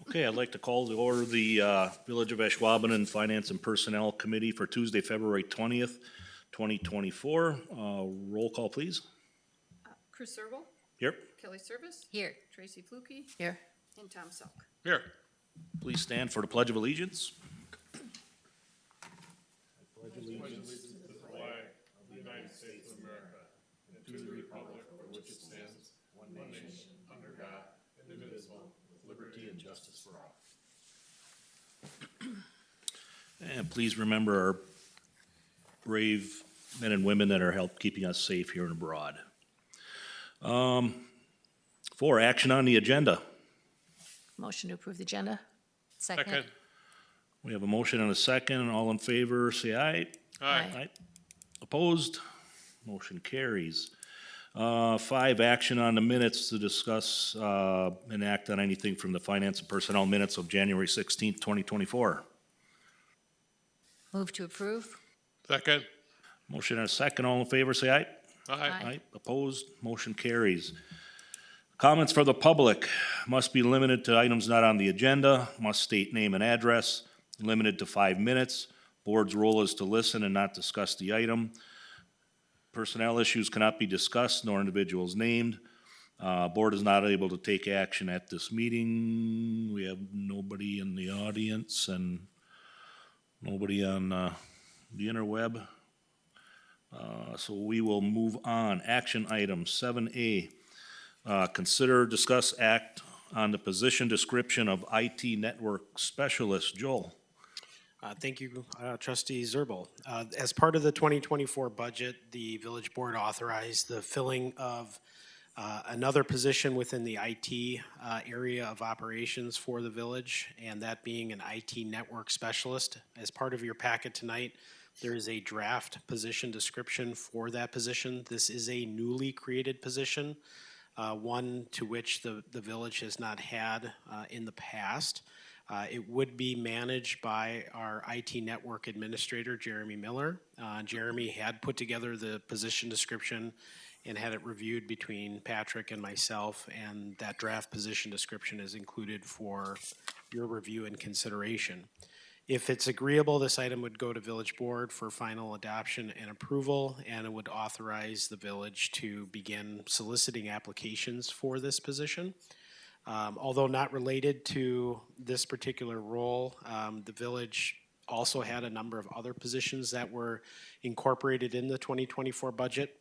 Okay, I'd like to call to order the Village of Ashwaubenon Finance and Personnel Committee for Tuesday, February 20th, 2024. Roll call, please. Chris Serval, Here. Kelly Service, Here. Tracy Flukie, Here. and Tom Selk. Here. Please stand for the Pledge of Allegiance. And please remember our brave men and women that are help keeping us safe here and abroad. 4, action on the agenda. Motion to approve the agenda. Second. We have a motion and a second. All in favor, say aye. Aye. Opposed? Motion carries. 5, action on the minutes to discuss and act on anything from the Finance and Personnel minutes of January 16th, 2024. Move to approve. Second. Motion and a second. All in favor, say aye. Aye. Opposed? Motion carries. Comments for the public must be limited to items not on the agenda, must state name and address, limited to 5 minutes. Board's role is to listen and not discuss the item. Personnel issues cannot be discussed nor individuals named. Board is not able to take action at this meeting. We have nobody in the audience and nobody on the interweb. So we will move on. Action item 7A. Consider, discuss, act on the position description of IT network specialist. Joel. Thank you, Trustee Zerbal. As part of the 2024 budget, the village board authorized the filling of another position within the IT area of operations for the village, and that being an IT network specialist. As part of your packet tonight, there is a draft position description for that position. This is a newly created position, one to which the village has not had in the past. It would be managed by our IT network administrator, Jeremy Miller. Jeremy had put together the position description and had it reviewed between Patrick and myself, and that draft position description is included for your review and consideration. If it's agreeable, this item would go to village board for final adoption and approval, and it would authorize the village to begin soliciting applications for this position. Although not related to this particular role, the village also had a number of other positions that were incorporated in the 2024 budget.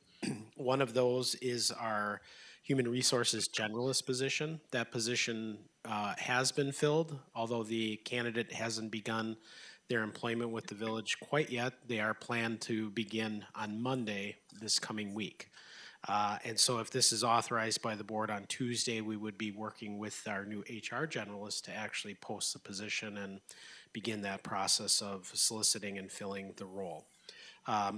One of those is our human resources generalist position. That position has been filled, although the candidate hasn't begun their employment with the village quite yet. They are planned to begin on Monday this coming week. And so if this is authorized by the board on Tuesday, we would be working with our new HR generalist to actually post the position and begin that process of soliciting and filling the role.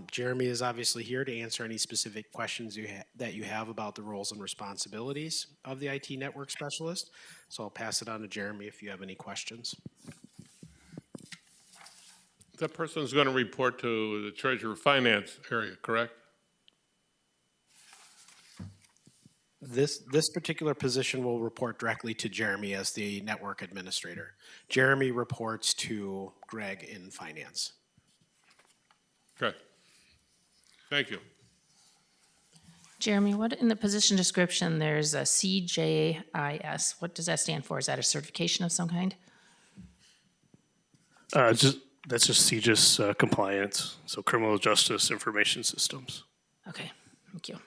Jeremy is obviously here to answer any specific questions that you have about the roles and responsibilities of the IT network specialist. So I'll pass it on to Jeremy if you have any questions. That person is going to report to the treasurer finance area, correct? This particular position will report directly to Jeremy as the network administrator. Jeremy reports to Greg in finance. Okay. Thank you. Jeremy, what in the position description, there's a CJIS. What does that stand for? Is that a certification of some kind? That's just CJIS compliance, so criminal justice information systems. Okay, thank you.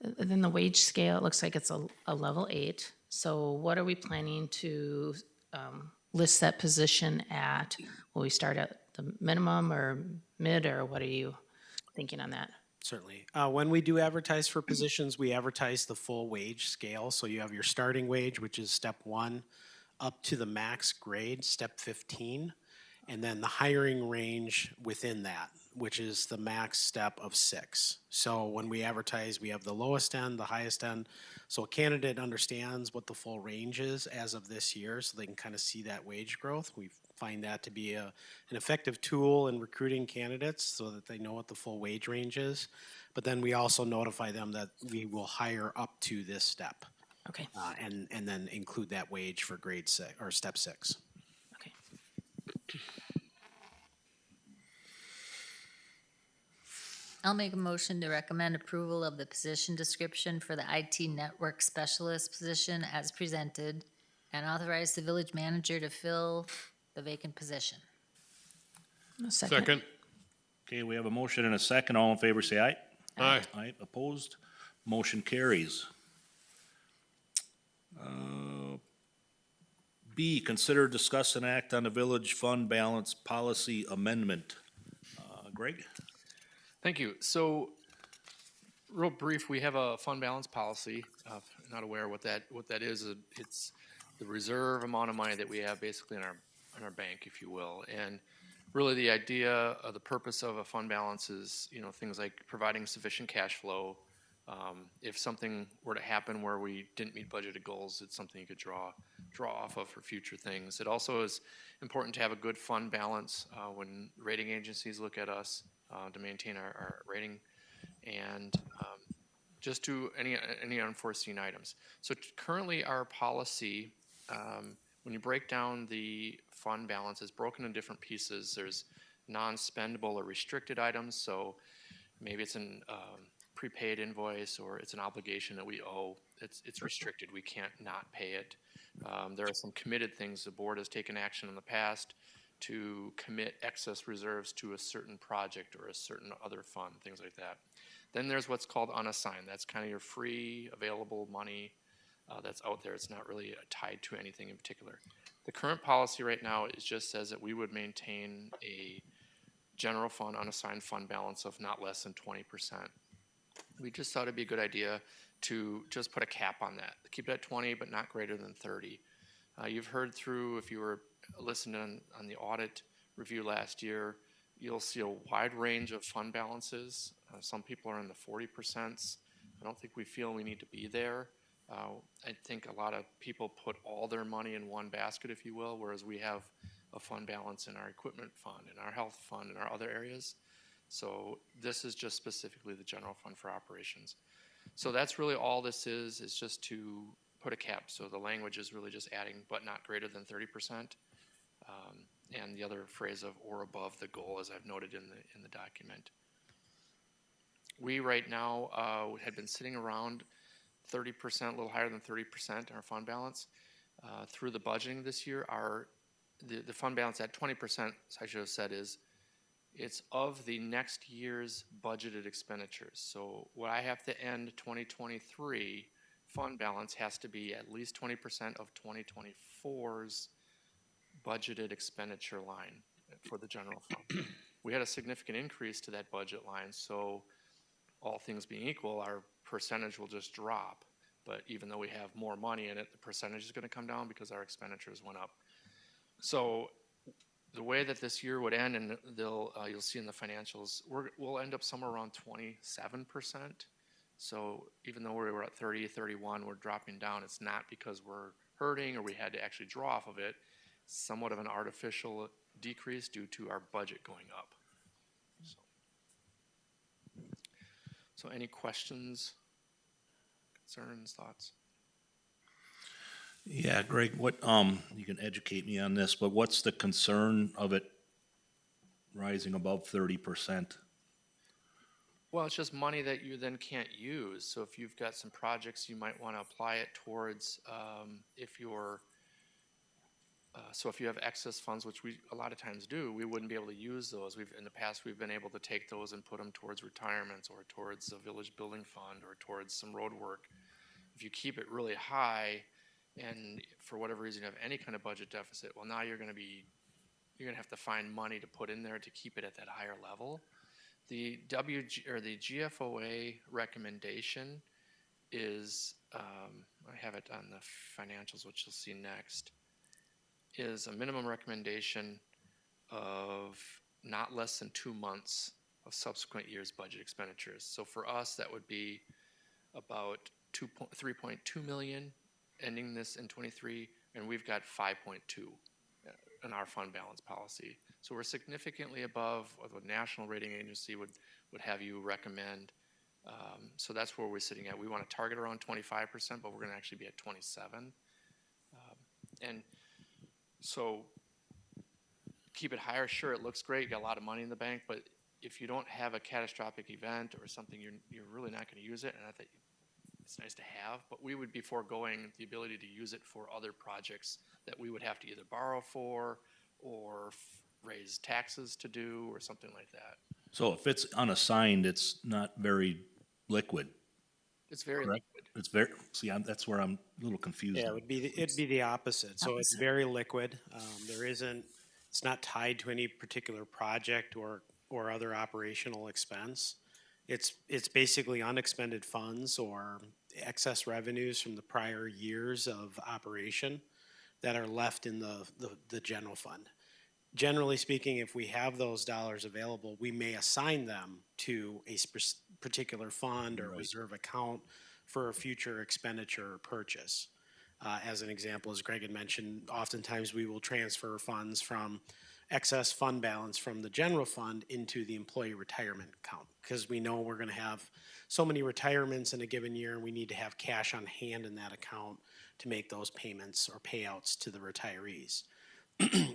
Then the wage scale, it looks like it's a level 8. So what are we planning to list that position at? Will we start at the minimum or mid, or what are you thinking on that? Certainly. When we do advertise for positions, we advertise the full wage scale. So you have your starting wage, which is step 1, up to the max grade, step 15, and then the hiring range within that, which is the max step of 6. So when we advertise, we have the lowest end, the highest end. So a candidate understands what the full range is as of this year, so they can kind of see that wage growth. We find that to be an effective tool in recruiting candidates so that they know what the full wage range is. But then we also notify them that we will hire up to this step, Okay, and then include that wage for grade 6 or step 6. okay. I'll make a motion to recommend approval of the position description for the IT network specialist position as presented and authorize the village manager to fill the vacant position. A second. Second. Okay, we have a motion and a second. All in favor, say aye. Aye. Aye, opposed? Motion carries. B, consider, discuss, and act on the village fund balance policy amendment. Greg? Thank you. So, real brief, we have a fund balance policy. If you're not aware what that is. It's the reserve amount of money that we have basically in our bank, if you will. And really, the idea of the purpose of a fund balance is, things like providing sufficient cash flow. If something were to happen where we didn't meet budgeted goals, it's something you could draw off of for future things. It also is important to have a good fund balance when rating agencies look at us to maintain our rating, and just to any unforeseen items. So currently, our policy, when you break down the fund balance, is broken in different pieces. There's non-spendable or restricted items. So maybe it's an prepaid invoice or it's an obligation that we owe. It's restricted. We can't not pay it. There are some committed things. The board has taken action in the past to commit excess reserves to a certain project or a certain other fund, things like that. Then there's what's called unassigned. That's kind of your free available money that's out there. It's not really tied to anything in particular. The current policy right now just says that we would maintain a general fund unassigned fund balance of not less than 20%. We just thought it'd be a good idea to just put a cap on that. Keep it at 20, but not greater than 30. You've heard through, if you were listening on the audit review last year, you'll see a wide range of fund balances. Some people are in the 40%. I don't think we feel we need to be there. I think a lot of people put all their money in one basket, if you will, whereas we have a fund balance in our equipment fund, in our health fund, in our other areas. So this is just specifically the general fund for operations. So that's really all this is just to put a cap. So the language is really just adding, but not greater than 30%. And the other phrase of or above the goal, as I've noted in the document. We right now had been sitting around 30%, a little higher than 30% in our fund balance. Through the budgeting this year, the fund balance at 20%, I should have said, it's of the next year's budgeted expenditures. So what I have to end 2023 fund balance has to be at least 20% of 2024's budgeted expenditure line for the general fund. We had a significant increase to that budget line, so all things being equal, our percentage will just drop. But even though we have more money in it, the percentage is going to come down because our expenditures went up. So the way that this year would end, and you'll see in the financials, we'll end up somewhere around 27%. So even though we were at 30, 31, we're dropping down. It's not because we're hurting or we had to actually draw off of it. Somewhat of an artificial decrease due to our budget going up. So any questions, concerns, thoughts? Yeah, Greg, what, you can educate me on this, but what's the concern of it rising above 30%? Well, it's just money that you then can't use. So if you've got some projects, you might want to apply it towards, so if you have excess funds, which we a lot of times do, we wouldn't be able to use those. In the past, we've been able to take those and put them towards retirements or towards a village building fund or towards some road work. If you keep it really high, and for whatever reason you have any kind of budget deficit, well, now you're going to have to find money to put in there to keep it at that higher level. The the GFOA recommendation is, I have it on the financials, which you'll see next, is a minimum recommendation of not less than 2 months of subsequent year's budget expenditures. So for us, that would be about 3.2 million ending this in 23, and we've got 5.2 in our fund balance policy. So we're significantly above what the national rating agency would have you recommend. So that's where we're sitting at. We want to target around 25%, but we're going to actually be at 27. And so keep it higher. Sure, it looks great. You got a lot of money in the bank, but if you don't have a catastrophic event or something, you're really not going to use it. And I think it's nice to have, but we would be foregoing the ability to use it for other projects that we would have to either borrow for or raise taxes to do or something like that. So if it's unassigned, it's not very liquid, It's very correct? liquid. It's very, see, that's where I'm a little confused. Yeah, it'd be the opposite. So it's very liquid. It's not tied to any particular project or other operational expense. It's basically unexpended funds or excess revenues from the prior years of operation that are left in the general fund. Generally speaking, if we have those dollars available, we may assign them to a particular fund or reserve account for a future expenditure or purchase. As an example, as Greg had mentioned, oftentimes we will transfer funds from excess fund balance from the general fund into the employee retirement account because we know we're going to have so many retirements in a given year and we need to have cash on hand in that account to make those payments or payouts to the retirees.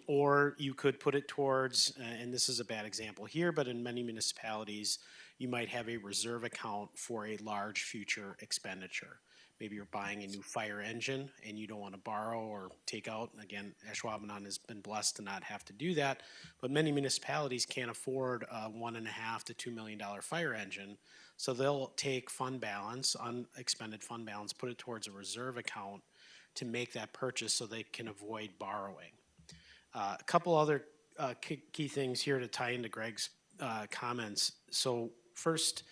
Or you could put it towards, and this is a bad example here, but in many municipalities, you might have a reserve account for a large future expenditure. Maybe you're buying a new fire engine and you don't want to borrow or take out. Again, Ashwaubenon has been blessed to not have to do that, but many municipalities can't afford a $1.5 to $2 million fire engine. So they'll take fund balance, unexpended fund balance, put it towards a reserve account to make that purchase so they can avoid borrowing. A couple other key things here to tie into Greg's comments. So first,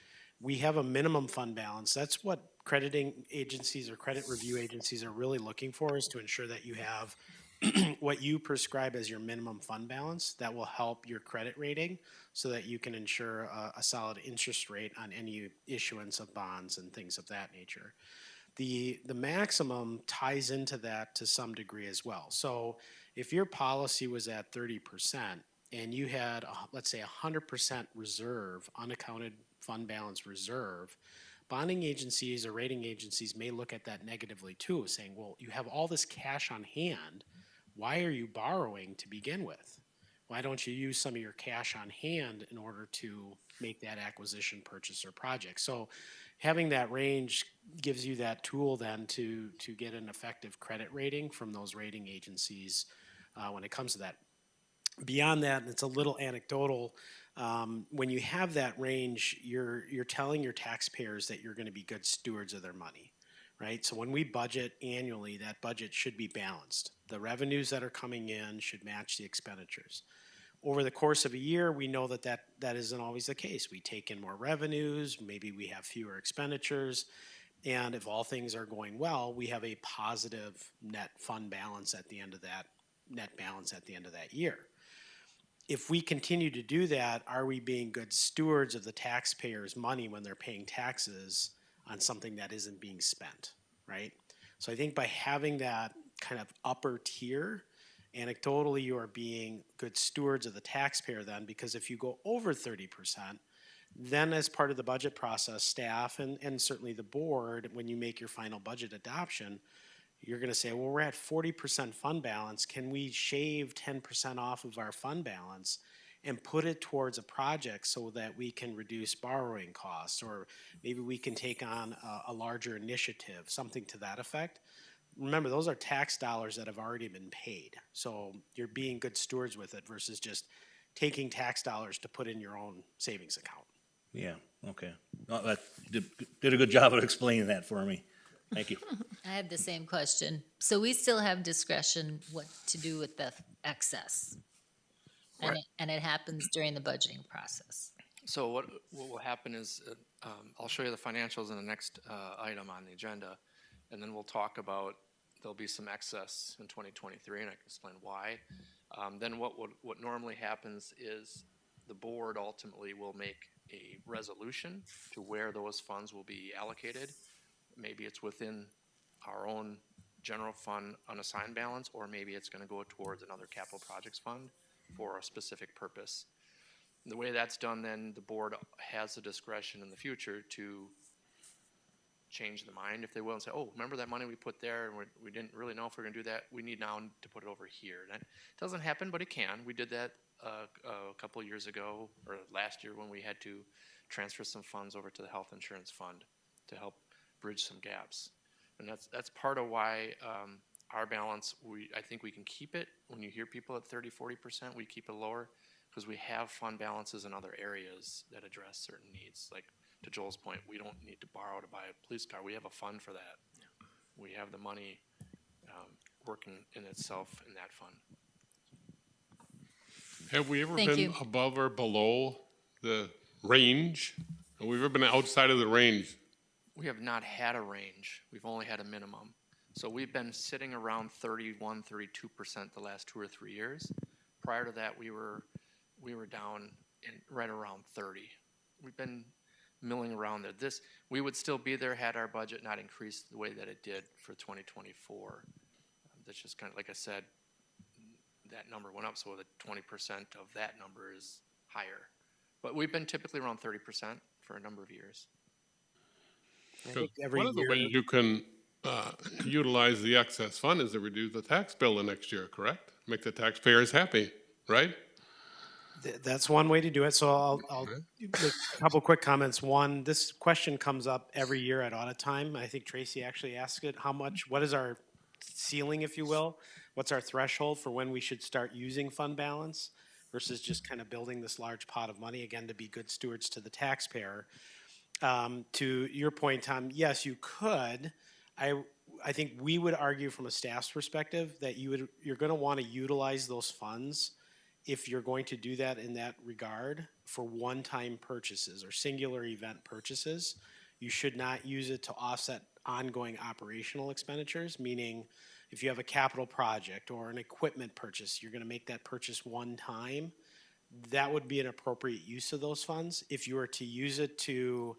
we have a minimum fund balance. That's what crediting agencies or credit review agencies are really looking for, is to ensure that you have what you prescribe as your minimum fund balance that will help your credit rating so that you can ensure a solid interest rate on any issuance of bonds and things of that nature. The maximum ties into that to some degree as well. So if your policy was at 30% and you had, let's say, 100% reserve, unaccounted fund balance reserve, bonding agencies or rating agencies may look at that negatively too, saying, well, you have all this cash on hand. Why are you borrowing to begin with? Why don't you use some of your cash on hand in order to make that acquisition, purchase, or project? So having that range gives you that tool then to get an effective credit rating from those rating agencies when it comes to that. Beyond that, and it's a little anecdotal, when you have that range, you're telling your taxpayers that you're going to be good stewards of their money, right? So when we budget annually, that budget should be balanced. The revenues that are coming in should match the expenditures. Over the course of a year, we know that isn't always the case. We take in more revenues, maybe we have fewer expenditures, and if all things are going well, we have a positive net fund balance at the end of that, net balance at the end of that year. If we continue to do that, are we being good stewards of the taxpayers' money when they're paying taxes on something that isn't being spent, right? So I think by having that kind of upper tier, anecdotally, you are being good stewards of the taxpayer then, because if you go over 30%, then as part of the budget process, staff and certainly the board, when you make your final budget adoption, you're going to say, well, we're at 40% fund balance. Can we shave 10% off of our fund balance and put it towards a project so that we can reduce borrowing costs, or maybe we can take on a larger initiative, something to that effect? Remember, those are tax dollars that have already been paid. So you're being good stewards with it versus just taking tax dollars to put in your own savings account. Yeah, okay. That did a good job of explaining that for me. Thank you. I have the same question. So we still have discretion what to do with the excess? And it happens during the budgeting process. So what will happen is, I'll show you the financials in the next item on the agenda, and then we'll talk about, there'll be some excess in 2023, and I can explain why. Then what normally happens is the board ultimately will make a resolution to where those funds will be allocated. Maybe it's within our own general fund unassigned balance, or maybe it's going to go towards another capital projects fund for a specific purpose. The way that's done, then the board has the discretion in the future to change the mind if they will and say, oh, remember that money we put there and we didn't really know if we're gonna do that. We need now to put it over here. And it doesn't happen, but it can. We did that a couple of years ago or last year when we had to transfer some funds over to the health insurance fund to help bridge some gaps. And that's part of why our balance, I think we can keep it. When you hear people at 30, 40%, we keep it lower because we have fund balances in other areas that address certain needs. Like to Joel's point, we don't need to borrow to buy a police car. We have a fund for that. We have the money working in itself in that fund. Have we ever Thank been you. above or below the range? Have we ever been outside of the range? We have not had a range. We've only had a minimum. So we've been sitting around 31, 32% the last 2 or 3 years. Prior to that, we were down right around 30. We've been milling around there. We would still be there had our budget not increased the way that it did for 2024. That's just kind of, like I said, that number went up, so the 20% of that number is higher. But we've been typically around 30% for a number of years. I think every One of the year, ways you can utilize the excess fund is to reduce the tax bill the next year, correct? Make the taxpayers happy, right? that's one way to do it. So I'll make a couple quick comments. One, this question comes up every year at audit time. I think Tracy actually asked it. What is our ceiling, if you will? What's our threshold for when we should start using fund balance versus just kind of building this large pot of money, again, to be good stewards to the taxpayer? To your point, Tom, yes, you could. I think we would argue from a staff's perspective that you're going to want to utilize those funds if you're going to do that in that regard for one-time purchases or singular event purchases. You should not use it to offset ongoing operational expenditures, meaning if you have a capital project or an equipment purchase, you're going to make that purchase one time. That would be an appropriate use of those funds. If you were to use it to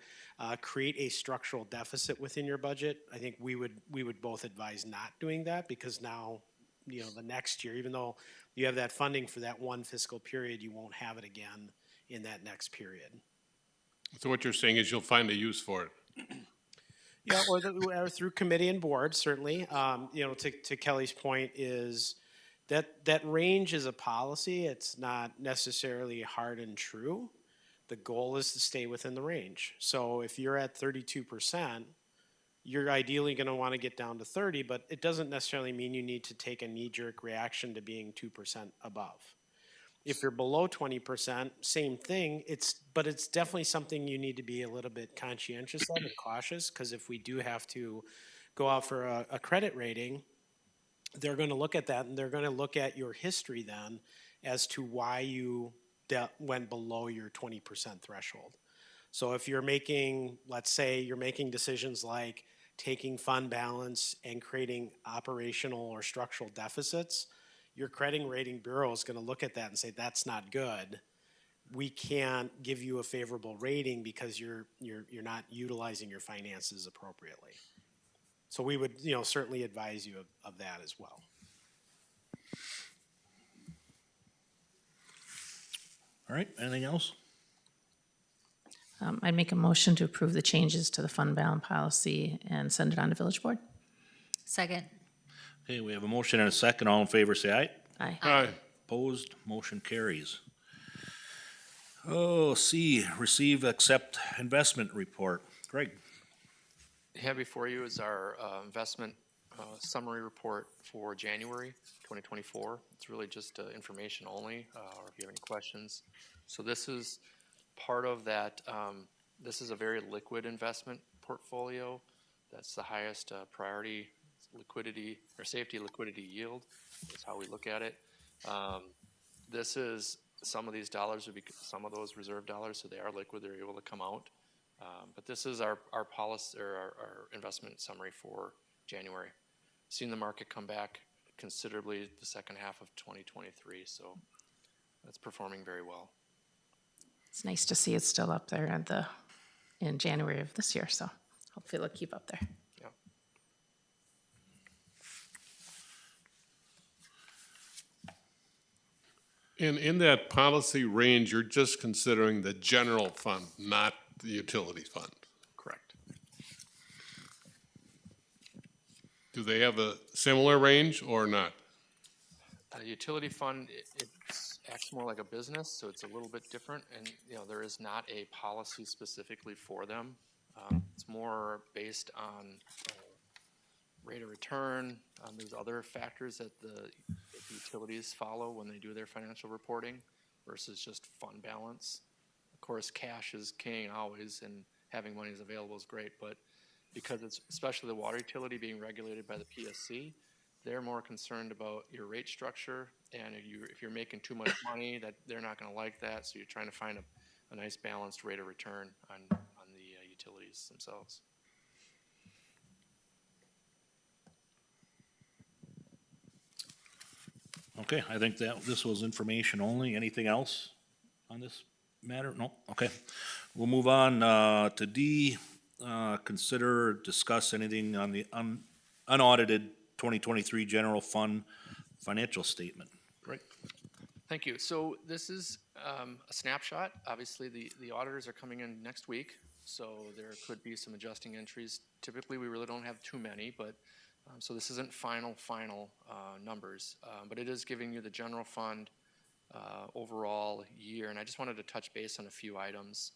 create a structural deficit within your budget, I think we would both advise not doing that, because now, the next year, even though you have that funding for that one fiscal period, you won't have it again in that next period. So what you're saying is you'll find a use for it. Yeah, or through committee and board, certainly. To Kelly's point is that range is a policy. It's not necessarily hard and true. The goal is to stay within the range. So if you're at 32%, you're ideally going to want to get down to 30, but it doesn't necessarily mean you need to take a knee-jerk reaction to being 2% above. If you're below 20%, same thing. But it's definitely something you need to be a little bit conscientious of and cautious, because if we do have to go out for a credit rating, they're going to look at that, and they're going to look at your history then as to why you went below your 20% threshold. So if you're making, let's say you're making decisions like taking fund balance and creating operational or structural deficits, your credit rating bureau is going to look at that and say, that's not good. We can't give you a favorable rating because you're not utilizing your finances appropriately. So we would, certainly advise you of that as well. All right, anything else? I'd make a motion to approve the changes to the fund balance policy and send it on to village board. Second. Okay, we have a motion and a second. All in favor, say aye. Aye. Aye. Opposed, motion carries. Oh, C, receive, accept investment report. Greg? Have before you is our investment summary report for January 2024. It's really just information only, or if you have any questions. So this is part of that. This is a very liquid investment portfolio. That's the highest priority liquidity or safety liquidity yield. That's how we look at it. This is some of these dollars would be some of those reserve dollars, so they are liquid. They're able to come out. But this is our policy or our investment summary for January. Seen the market come back considerably the second half of 2023, so that's performing very well. It's nice to see it's still up there in January of this year, so hopefully it'll keep up there. Yeah. In that policy range, you're just considering the general fund, not the utility fund. Correct. Do they have a similar range or not? The utility fund, it acts more like a business, so it's a little bit different, and, you know, there is not a policy specifically for them. It's more based on rate of return. There's other factors that the utilities follow when they do their financial reporting versus just fund balance. Of course, cash is king always, and having money is available is great, but because it's, especially the water utility being regulated by the PSC, they're more concerned about your rate structure, and if you're making too much money, that they're not gonna like that, so you're trying to find a nice balanced rate of return on the utilities themselves. Okay, I think that this was information only. Anything else on this matter? No? Okay. We'll move on to D. Consider, discuss anything on the unaudited 2023 general fund financial statement. Right. Thank you. So this is a snapshot. Obviously, the auditors are coming in next week, so there could be some adjusting entries. Typically, we really don't have too many, but so this isn't final numbers, but it is giving you the general fund overall year. And I just wanted to touch base on a few items.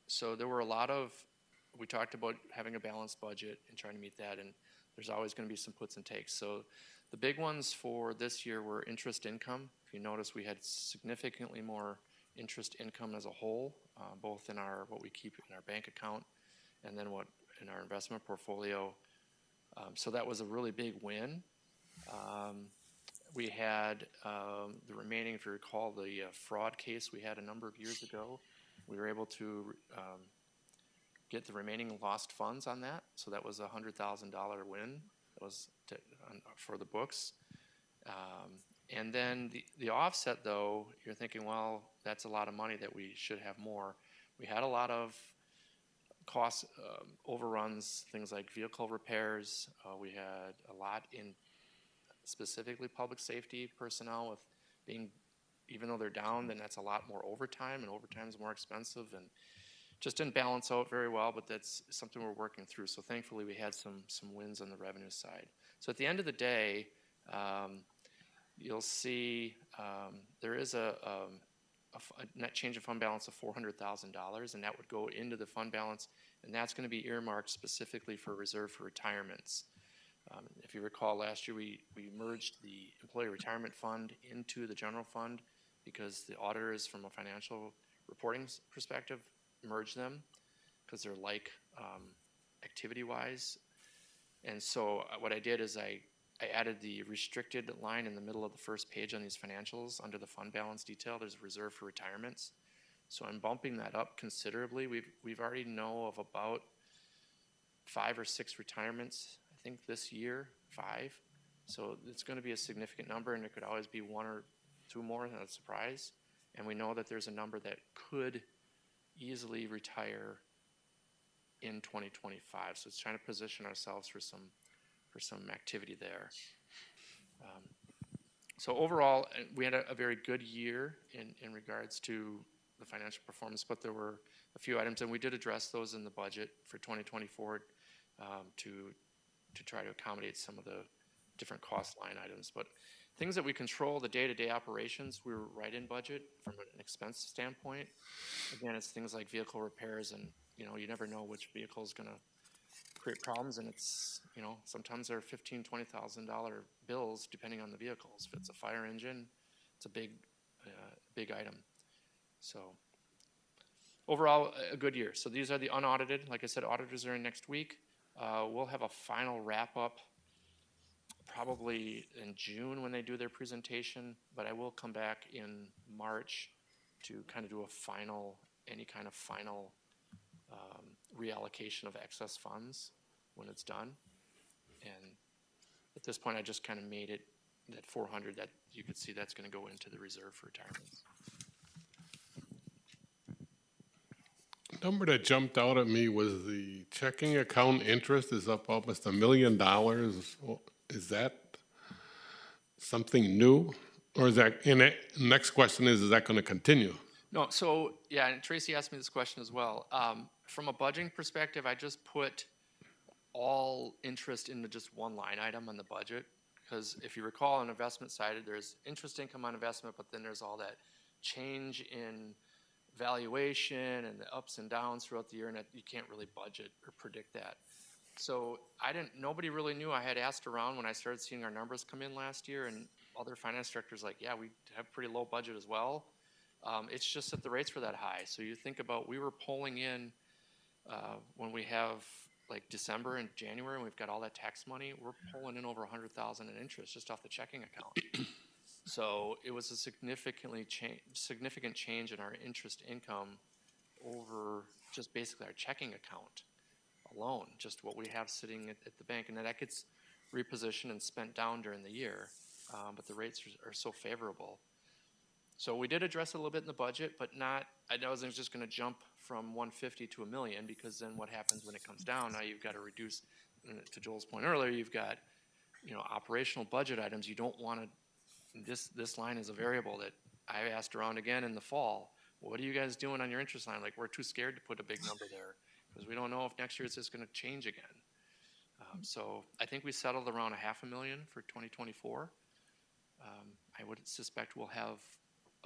So there were a lot of, we talked about having a balanced budget and trying to meet that, and there's always going to be some puts and takes. So the big ones for this year were interest income. If you notice, we had significantly more interest income as a whole, both in our, what we keep in our bank account and then what in our investment portfolio. So that was a really big win. We had the remaining, if you recall, the fraud case we had a number of years ago. We were able to get the remaining lost funds on that. So that was a $100,000 win. That was for the books. And then the offset, though, you're thinking, well, that's a lot of money that we should have more. We had a lot of cost overruns, things like vehicle repairs. We had a lot in specifically public safety personnel with being, even though they're down, then that's a lot more overtime, and overtime is more expensive, and just didn't balance out very well, but that's something we're working through. So thankfully we had some wins on the revenue side. So at the end of the day, you'll see there is a net change of fund balance of $400,000, and that would go into the fund balance, and that's going to be earmarked specifically for reserve for retirements. If you recall, last year we merged the employee retirement fund into the general fund because the auditors, from a financial reporting perspective, merged them because they're like activity-wise. And so what I did is I added the restricted line in the middle of the first page on these financials under the fund balance detail. There's a reserve for retirements. So I'm bumping that up considerably. We've already know of about 5 or 6 retirements, I think this year, 5. So it's going to be a significant number, and it could always be 1 or 2 more, not a surprise. And we know that there's a number that could easily retire in 2025. So it's trying to position ourselves for some activity there. So overall, we had a very good year in regards to the financial performance, but there were a few items, and we did address those in the budget for 2024 to try to accommodate some of the different cost line items. But things that we control, the day-to-day operations, we were right in budget from an expense standpoint. Again, it's things like vehicle repairs, and you never know which vehicle is going to create problems, and it's sometimes they're $15,000, $20,000 bills depending on the vehicles. If it's a fire engine, it's a big item. So overall, a good year. So these are the unaudited. Like I said, auditors are in next week. We'll have a final wrap-up probably in June when they do their presentation, but I will come back in March to kind of do any kind of final reallocation of excess funds when it's done. And at this point, I just kind of made it that 400 that you could see that's going to go into the reserve for retirement. Number that jumped out at me was the checking account interest is up almost $1 million. Is that something new? Or is that, and the next question is that gonna continue? No, so, yeah, and Tracy asked me this question as well. From a budgeting perspective, I just put all interest into just one line item on the budget. Because if you recall, on the investment side, there's interest income on investment, but then there's all that change in valuation and the ups and downs throughout the year, and you can't really budget or predict that. So nobody really knew. I had asked around when I started seeing our numbers come in last year, and other finance directors like, yeah, we have pretty low budget as well. It's just that the rates were that high. So you think about, we were pulling in, when we have like December and January, and we've got all that tax money, we're pulling in over 100,000 in interest just off the checking account. So it was a significant change in our interest income over just basically our checking account alone, just what we have sitting at the bank. And that gets repositioned and spent down during the year, but the rates are so favorable. So we did address it a little bit in the budget, but not, I wasn't just gonna jump from 150 to $1 million, because then what happens when it comes down? Now you've got to reduce, and to Joel's point earlier, you've got, operational budget items. You don't wanna, this line is a variable that I asked around again in the fall. What are you guys doing on your interest line? Like, we're too scared to put a big number there, because we don't know if next year it's just gonna change again. So I think we settled around $500,000 for 2024. I would suspect we'll have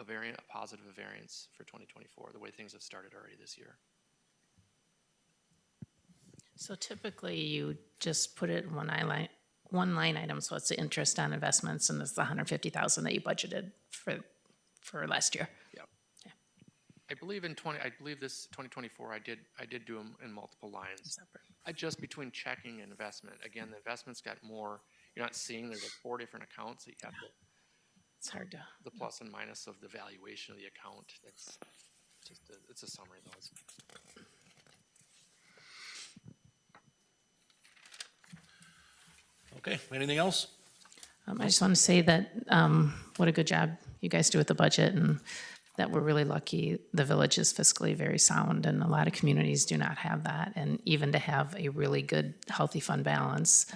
a positive variance for 2024, the way things have started already this year. So typically you just put it in one line item, so it's the interest on investments, and it's the 150,000 that you budgeted for last year. Yeah. I believe this 2024, I did do them in multiple lines. Separate. I just between checking and investment. Again, the investment's got more, you're not seeing, there's like 4 different accounts that you have It's hard to. the plus and minus of the valuation of the account. That's just, it's a summary of those. Okay, anything else? I just want to say that, what a good job you guys do with the budget, and that we're really lucky. The village is fiscally very sound, and a lot of communities do not have that. And even to have a really good, healthy fund balance,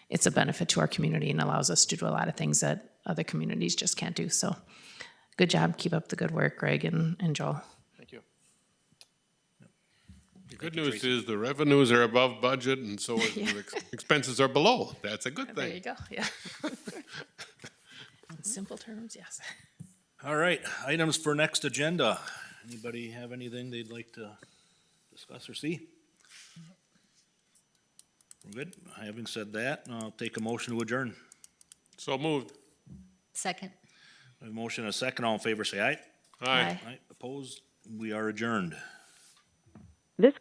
it's a benefit to our community and allows us to do a lot of things that other communities just can't do. So good job. Keep up the good work, Greg and Joel. Thank you. The good news is the revenues are above budget, and so is the expenses are below. That's a good There you thing. go, yeah. In simple terms, yes. All right, items for next agenda. Anybody have anything they'd like to discuss or see? We're good. Having said that, I'll take a motion to adjourn. So moved. Second. A motion and a second. All in favor, say aye. Aye. Aye. Opposed? We are adjourned.